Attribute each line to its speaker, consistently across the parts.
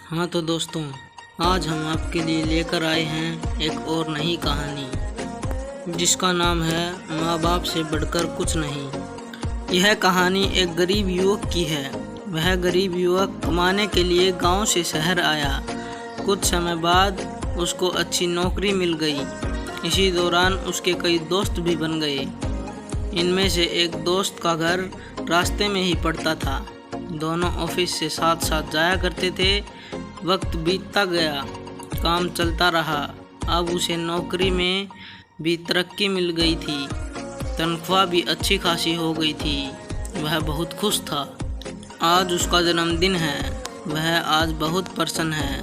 Speaker 1: हाँ तो दोस्तों, आज हम आपके लिए लेकर आए हैं एक और नई कहानी जिसका नाम है माँ बाप से बढ़कर कुछ नहीं। यह कहानी एक गरीब युवक की है। वह गरीब युवक कमाने के लिए गांव से शहर आया। कुछ समय बाद उसको अच्छी नौकरी मिल गई। इसी दौरान उसके कई दोस्त भी बन गए। इनमें से एक दोस्त का घर रास्ते में ही पड़ता था। दोनों ऑफिस से साथ साथ जाया करते थे। वक्त बीतता गया, काम चलता रहा। अब उसे नौकरी में भी तरक्की मिल गई थी। तनख्वाह भी अच्छी खासी हो गई थी। वह बहुत खुश था। आज उसका जन्मदिन है। वह आज बहुत प्रसन्न है।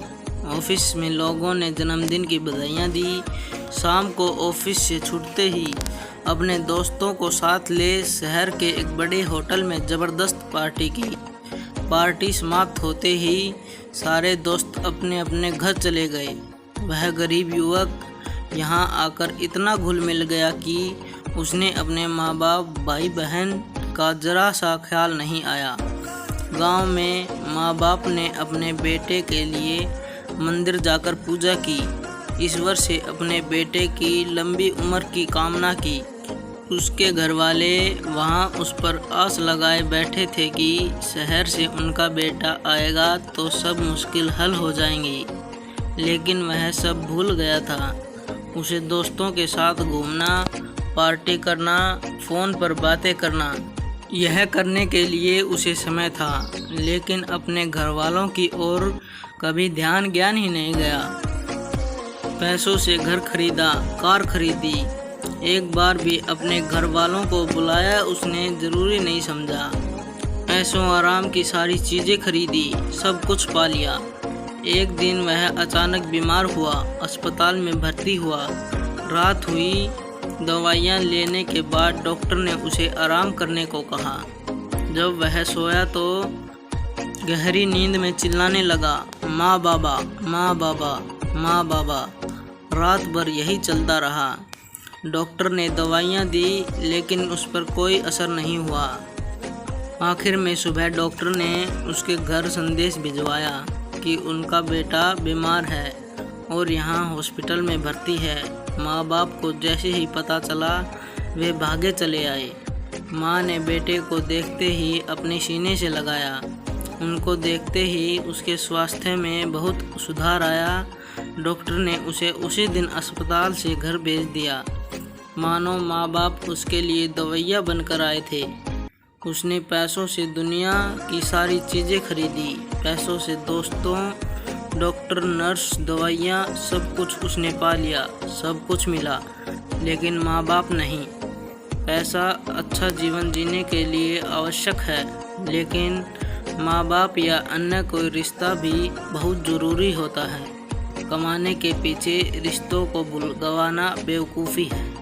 Speaker 1: ऑफिस में लोगों ने जन्मदिन की बधाइयाँ दी। शाम को ऑफिस से छूटते ही अपने दोस्तों को साथ ले शहर के एक बड़े होटल में ज़बरदस्त पार्टी की। पार्टी समाप्त होते ही सारे दोस्त अपने अपने घर चले गए। वह गरीब युवक यहाँ आकर इतना घुल मिल गया कि उसने अपने माँ बाप भाई बहन का जरा सा ख्याल नहीं आया। गांव में माँ बाप ने अपने बेटे के लिए मंदिर जाकर पूजा की। ईश्वर से अपने बेटे की लंबी उम्र की कामना की। उसके घर वाले वहाँ उस पर आस लगाए बैठे थे कि शहर से उनका बेटा आएगा तो सब मुश्किल हल हो जाएंगी। लेकिन वह सब भूल गया था। उसे दोस्तों के साथ घूमना, पार्टी करना, फ़ोन पर बातें करना, यह करने के लिए उसे समय था। लेकिन अपने घर वालों की ओर कभी ध्यान ज्ञान ही नहीं गया। पैसों से घर खरीदा, कार खरीदी। एक बार भी अपने घर वालों को बुलाया उसने ज़रूरी नहीं समझा। ऐशो आराम की सारी चीज़ें खरीदी, सब कुछ पा लिया। एक दिन वह अचानक बीमार हुआ, अस्पताल में भर्ती हुआ। रात हुई। दवाइयाँ लेने के बाद डॉक्टर ने उसे आराम करने को कहा। जब वह सोया तो गहरी नींद में चिल्लाने लगा, माँ बाबा, माँ बाबा, माँ बाबा। रात भर यही चलता रहा। डॉक्टर ने दवाइयाँ दी लेकिन उस पर कोई असर नहीं हुआ। आखिर में सुबह डॉक्टर ने उसके घर संदेश भिजवाया कि उनका बेटा बीमार है और यहाँ हॉस्पिटल में भर्ती है। माँ बाप को जैसे ही पता चला वे भागे चले आए। माँ ने बेटे को देखते ही अपने सीने से लगाया। उनको देखते ही उसके स्वास्थ्य में बहुत सुधार आया। डॉक्टर ने उसे उसी दिन अस्पताल से घर भेज दिया। मानो माँ बाप उसके लिए दवाइयाँ बनकर आए थे। उसने पैसों से दुनिया की सारी चीज़ें खरीदी। पैसों से दोस्तों, डॉक्टर, नर्स, दवाइयाँ, सब कुछ उसने पा लिया। सब कुछ मिला लेकिन माँ बाप नहीं। पैसा अच्छा जीवन जीने के लिए आवश्यक है, लेकिन माँ बाप या अन्य कोई रिश्ता भी बहुत ज़रूरी होता है। कमाने के पीछे रिश्तों को गंवाना बेवकूफ़ी है।